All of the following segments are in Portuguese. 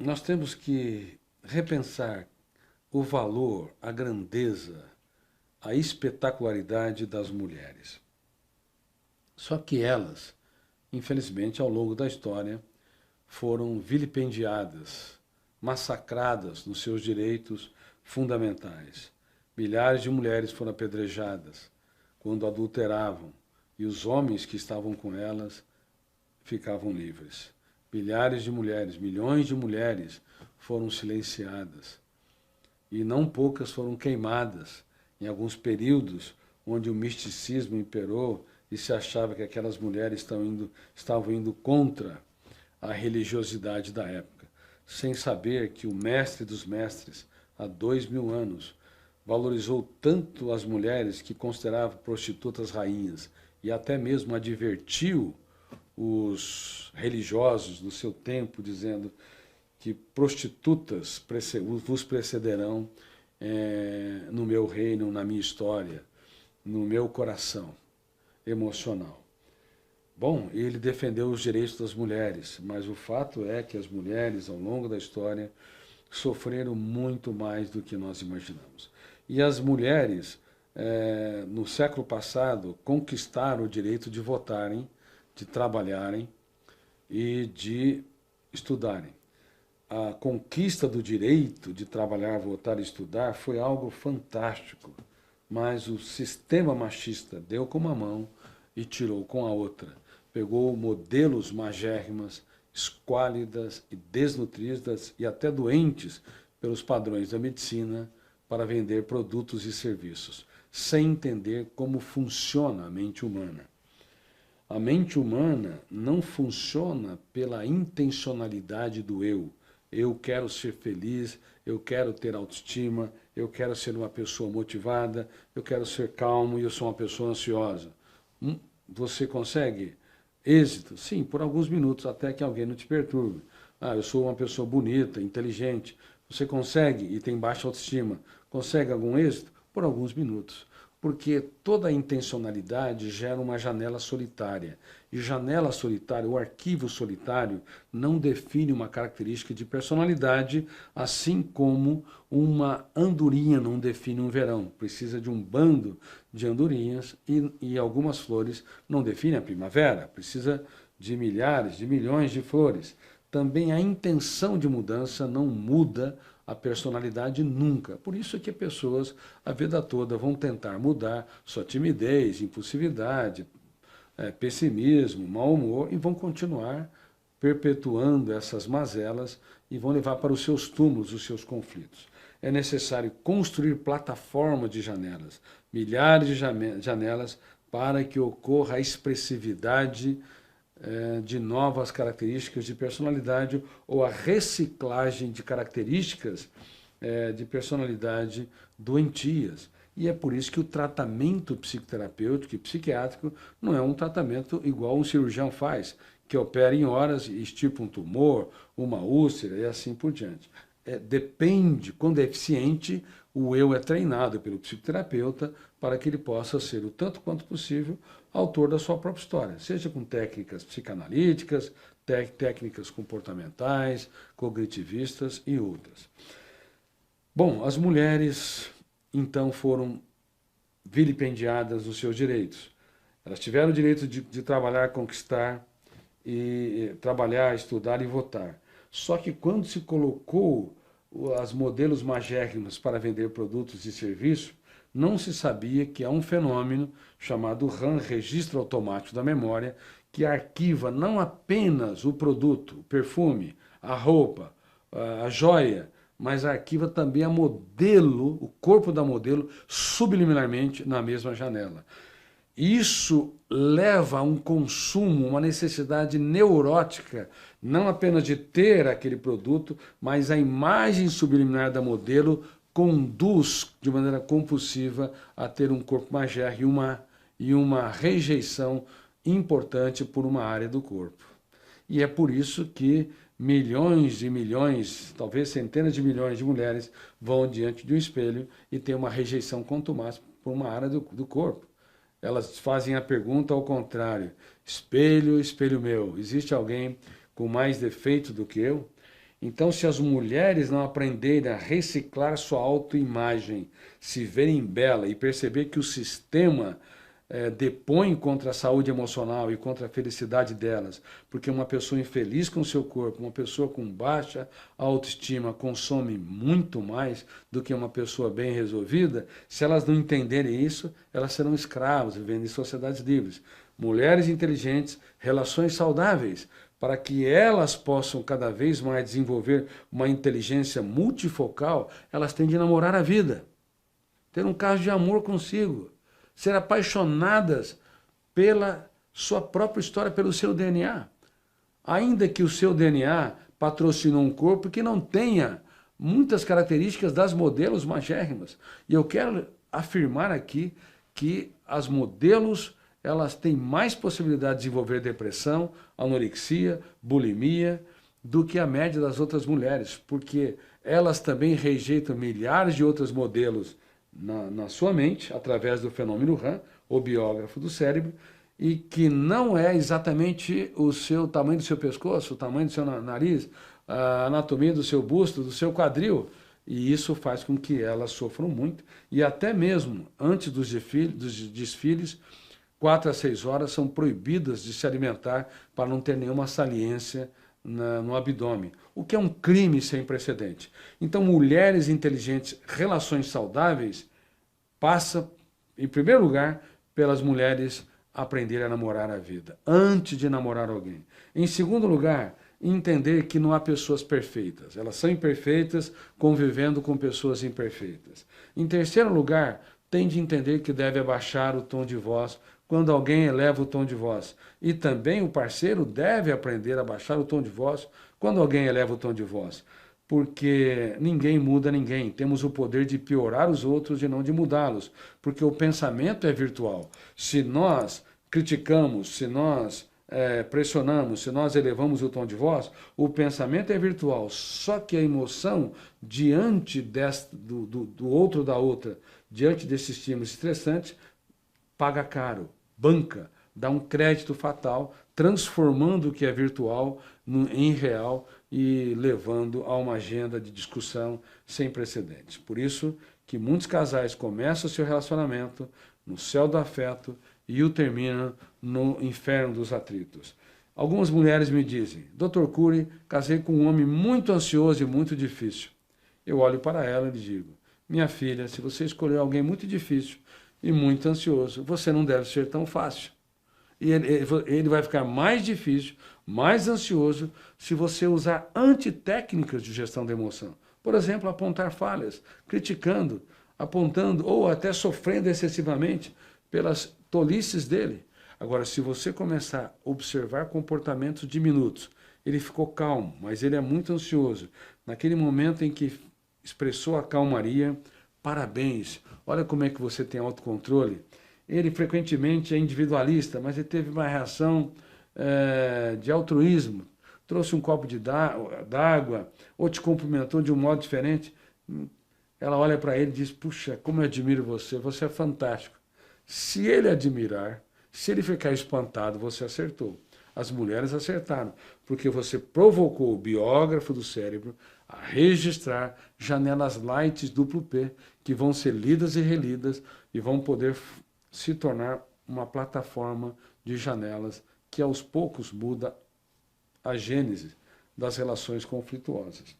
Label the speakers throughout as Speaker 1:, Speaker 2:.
Speaker 1: nós temos que repensar o valor, a grandeza, a espetacularidade das mulheres. Só que elas, infelizmente, ao longo da história, foram vilipendiadas, massacradas nos seus direitos fundamentais. Milhares de mulheres foram apedrejadas quando adulteravam e os homens que estavam com elas ficavam livres. Milhares de mulheres, milhões de mulheres foram silenciadas e não poucas foram queimadas em alguns períodos onde o misticismo imperou e se achava que aquelas mulheres estavam indo contra a religiosidade da época, sem saber que o mestre dos mestres, há 2000 anos, valorizou tanto as mulheres que considerava prostitutas rainhas e até mesmo advertiu os religiosos do seu tempo, dizendo que prostitutas vos precederão no meu reino, na minha história, no meu coração emocional. Bom, ele defendeu os direitos das mulheres, mas o fato é que as mulheres, ao longo da história, sofreram muito mais do que nós imaginamos. E as mulheres, no século passado, conquistaram o direito de votarem, de trabalharem e de estudarem. A conquista do direito de trabalhar, votar e estudar foi algo fantástico, mas o sistema machista deu com uma mão e tirou com a outra. Pegou modelos magérrimas, esquálidas e desnutridas e até doentes pelos padrões da medicina para vender produtos e serviços, sem entender como funciona a mente humana. A mente humana não funciona pela intencionalidade do eu. Eu quero ser feliz, eu quero ter autoestima, eu quero ser uma pessoa motivada, eu quero ser calmo e eu sou uma pessoa ansiosa. Você consegue êxito? Sim, por alguns minutos, até que alguém não te perturbe. Eu sou uma pessoa bonita, inteligente. Você consegue e tem baixa autoestima. Consegue algum êxito? Por alguns minutos. Porque toda intencionalidade gera uma janela solitária. E janela solitária, o arquivo solitário, não define uma característica de personalidade, assim como uma andorinha não define um verão. Precisa de um bando de andorinhas e algumas flores não definem a primavera. Precisa de milhares, de milhões de flores. Também a intenção de mudança não muda a personalidade nunca. Por isso é que pessoas a vida toda vão tentar mudar sua timidez, impulsividade, pessimismo, mau humor e vão continuar perpetuando essas mazelas e vão levar para os seus túmulos os seus conflitos. É necessário construir plataformas de janelas, milhares de janelas para que ocorra a expressividade de novas características de personalidade ou a reciclagem de características de personalidade doentias. E é por isso que o tratamento psicoterapêutico e psiquiátrico não é um tratamento igual um cirurgião faz, que opera em horas e extirpa um tumor, uma úlcera e assim por diante. Depende, quando é eficiente, o eu é treinado pelo psicoterapeuta para que ele possa ser, o tanto quanto possível, autor da sua própria história, seja com técnicas psicanalíticas, técnicas comportamentais, cognitivistas e outras. Bom, as mulheres, então, foram vilipendiadas nos seus direitos. Elas tiveram o direito de trabalhar, conquistar, e trabalhar, estudar e votar. Só que quando se colocou as modelos magérrimos para vender produtos e serviços, não se sabia que há um fenômeno chamado RAM, Registro Automático da Memória, que arquiva não apenas o produto, o perfume, a roupa, a joia, mas arquiva também a modelo, o corpo da modelo, subliminarmente na mesma janela. Isso leva a um consumo, uma necessidade neurótica, não apenas de ter aquele produto, mas a imagem subliminar da modelo conduz de maneira compulsiva a ter um corpo magérrimo e uma rejeição importante por uma área do corpo. E é por isso que milhões e milhões, talvez centenas de milhões de mulheres vão diante de um espelho e têm uma rejeição contumaz por uma área do corpo. Elas fazem a pergunta ao contrário: espelho, espelho meu, existe alguém com mais defeito do que eu? Então, se as mulheres não aprenderem a reciclar sua autoimagem, se verem bela e perceber que o sistema depõe contra a saúde emocional e contra a felicidade delas, porque uma pessoa infeliz com o seu corpo, uma pessoa com baixa autoestima consome muito mais do que uma pessoa bem resolvida, se elas não entenderem isso, elas serão escravas, vivendo em sociedades livres. Mulheres inteligentes, relações saudáveis, para que elas possam cada vez mais desenvolver uma inteligência multifocal, elas têm de namorar a vida, ter um caso de amor consigo, ser apaixonadas pela sua própria história, pelo seu DNA. Ainda que o seu DNA patrocinou um corpo que não tenha muitas características das modelos magérrimas. E eu quero afirmar aqui que as modelos elas têm mais possibilidade de desenvolver depressão, anorexia, bulimia, do que a média das outras mulheres, porque elas também rejeitam milhares de outros modelos na sua mente, através do fenômeno RAM, o biógrafo do cérebro, e que não é exatamente o tamanho do seu pescoço, o tamanho do seu nariz, a anatomia do seu busto, do seu quadril, e isso faz com que elas sofram muito, e até mesmo antes dos desfiles, 4 a 6 horas são proibidas de se alimentar para não ter nenhuma saliência no abdômen, o que é um crime sem precedente. Então, mulheres inteligentes, relações saudáveis, passa, em primeiro lugar, pelas mulheres aprenderem a namorar a vida, antes de namorar alguém. Em segundo lugar, entender que não há pessoas perfeitas, elas são imperfeitas convivendo com pessoas imperfeitas. Em terceiro lugar, tem de entender que deve abaixar o tom de voz quando alguém eleva o tom de voz. E também o parceiro deve aprender a baixar o tom de voz quando alguém eleva o tom de voz. Porque ninguém muda ninguém. Temos o poder de piorar os outros e não de mudá-los. Porque o pensamento é virtual. Se nós criticamos, se nós pressionamos, se nós elevamos o tom de voz, o pensamento é virtual. Só que a emoção, diante do outro ou da outra, diante desse estímulo estressante, paga caro, banca, dá um crédito fatal, transformando o que é virtual em real e levando a uma agenda de discussão sem precedentes. Por isso que muitos casais começam o seu relacionamento no céu do afeto e o terminam no inferno dos atritos. Algumas mulheres me dizem: Dr. Cury, casei com um homem muito ansioso e muito difícil. Eu olho para ela e digo: minha filha, se você escolher alguém muito difícil e muito ansioso, você não deve ser tão fácil. E ele vai ficar mais difícil, mais ansioso, se você usar antitécnicas de gestão da emoção. Por exemplo, apontar falhas, criticando, apontando ou até sofrendo excessivamente pelas tolices dele. Agora, se você começar a observar comportamentos diminutos, ele ficou calmo, mas ele é muito ansioso. Naquele momento em que expressou a calmaria, parabéns, olha como é que você tem autocontrole. Ele frequentemente é individualista, mas ele teve uma reação de altruísmo. Trouxe um copo d'água, ou te cumprimentou de um modo diferente. Ela olha para ele e diz: puxa, como eu admiro você, você é fantástico. Se ele admirar, se ele ficar espantado, você acertou. As mulheres acertaram, porque você provocou o biógrafo do cérebro a registrar janelas light duplo P, que vão ser lidas e relidas e vão poder se tornar uma plataforma de janelas que aos poucos muda a gênese das relações conflituosas.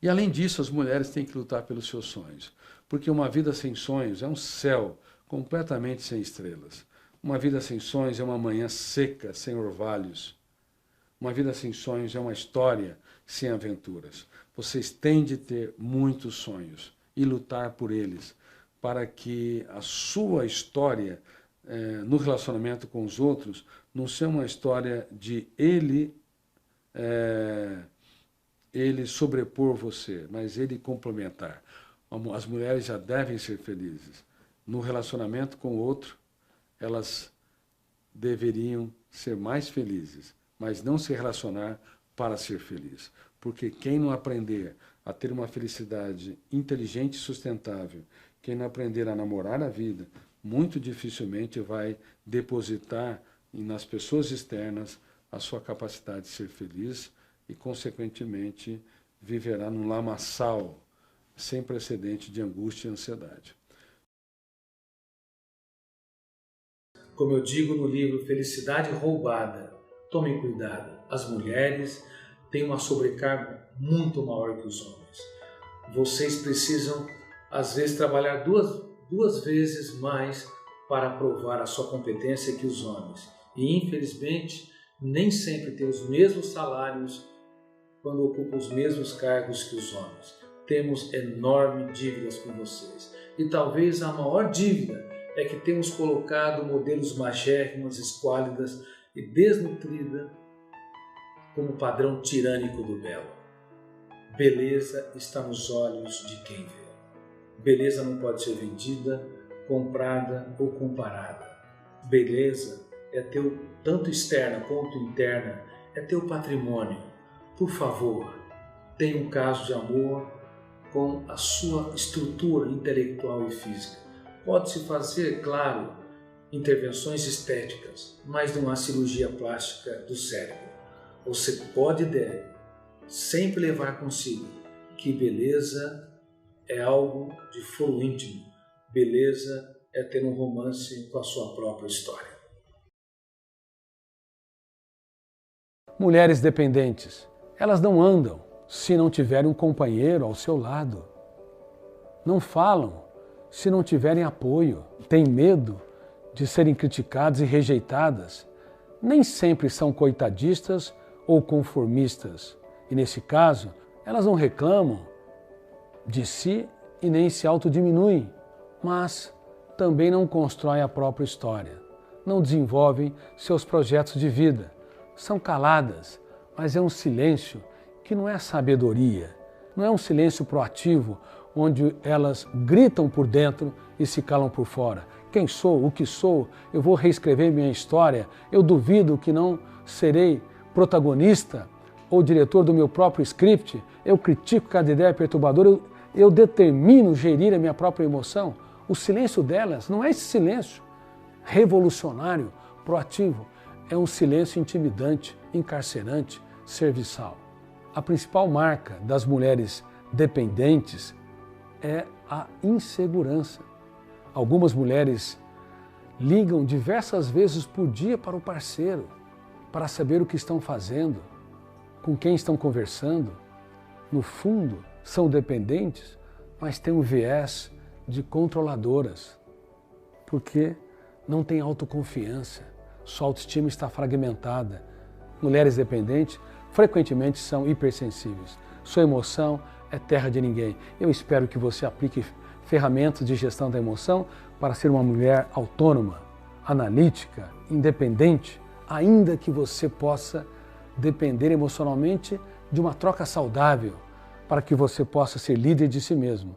Speaker 1: E além disso, as mulheres têm que lutar pelos seus sonhos, porque uma vida sem sonhos é um céu completamente sem estrelas. Uma vida sem sonhos é uma manhã seca, sem orvalhos. Uma vida sem sonhos é uma história sem aventuras. Vocês têm de ter muitos sonhos e lutar por eles, para que a sua história no relacionamento com os outros não seja uma história de ele sobrepor você, mas ele complementar. As mulheres já devem ser felizes. No relacionamento com o outro, elas deveriam ser mais felizes, mas não se relacionar para ser feliz. Porque quem não aprender a ter uma felicidade inteligente e sustentável, quem não aprender a namorar a vida, muito dificilmente vai depositar nas pessoas externas a sua capacidade de ser feliz e, consequentemente, viverá num lamaçal sem precedente de angústia e ansiedade.
Speaker 2: Como eu digo no livro Felicidade Roubada, tomem cuidado, as mulheres têm uma sobrecarga muito maior que os homens. Vocês precisam, às vezes, trabalhar duas vezes mais para provar a sua competência que os homens. E, infelizmente, nem sempre têm os mesmos salários quando ocupam os mesmos cargos que os homens. Temos enormes dívidas com vocês. E talvez a maior dívida é que temos colocado modelos magérrimos, esquálidas e desnutridas como padrão tirânico do belo. Beleza está nos olhos de quem vê. Beleza não pode ser vendida, comprada ou comparada. Beleza é teu, tanto externa quanto interna, é teu patrimônio. Por favor, tenha um caso de amor com a sua estrutura intelectual e física. Pode-se fazer, claro, intervenções estéticas, mas não há cirurgia plástica do cérebro. Você pode e deve sempre levar consigo que beleza é algo de foro íntimo. Beleza é ter um romance com a sua própria história.
Speaker 1: Mulheres dependentes, elas não andam se não tiverem um companheiro ao seu lado. Não falam se não tiverem apoio. Têm medo de serem criticadas e rejeitadas. Nem sempre são coitadistas ou conformistas. E nesse caso, elas não reclamam de si e nem se autodiminuem, mas também não constroem a própria história. Não desenvolvem seus projetos de vida. São caladas, mas é um silêncio que não é sabedoria. Não é um silêncio proativo, onde elas gritam por dentro e se calam por fora. Quem sou? O que sou? Eu vou reescrever minha história. Eu duvido que não serei protagonista ou diretor do meu próprio script. Eu critico cada ideia perturbadora. Eu determino gerir a minha própria emoção. O silêncio delas não é esse silêncio revolucionário, proativo. É um silêncio intimidante, encarcerante, serviçal. A principal marca das mulheres dependentes é a insegurança. Algumas mulheres ligam diversas vezes por dia para o parceiro, para saber o que estão fazendo, com quem estão conversando. No fundo, são dependentes, mas têm um viés de controladoras, porque não têm autoconfiança, sua autoestima está fragmentada. Mulheres dependentes frequentemente são hipersensíveis. Sua emoção é terra de ninguém. Eu espero que você aplique ferramentas de gestão da emoção para ser uma mulher autônoma, analítica, independente, ainda que você possa depender emocionalmente de uma troca saudável, para que você possa ser líder de si mesmo.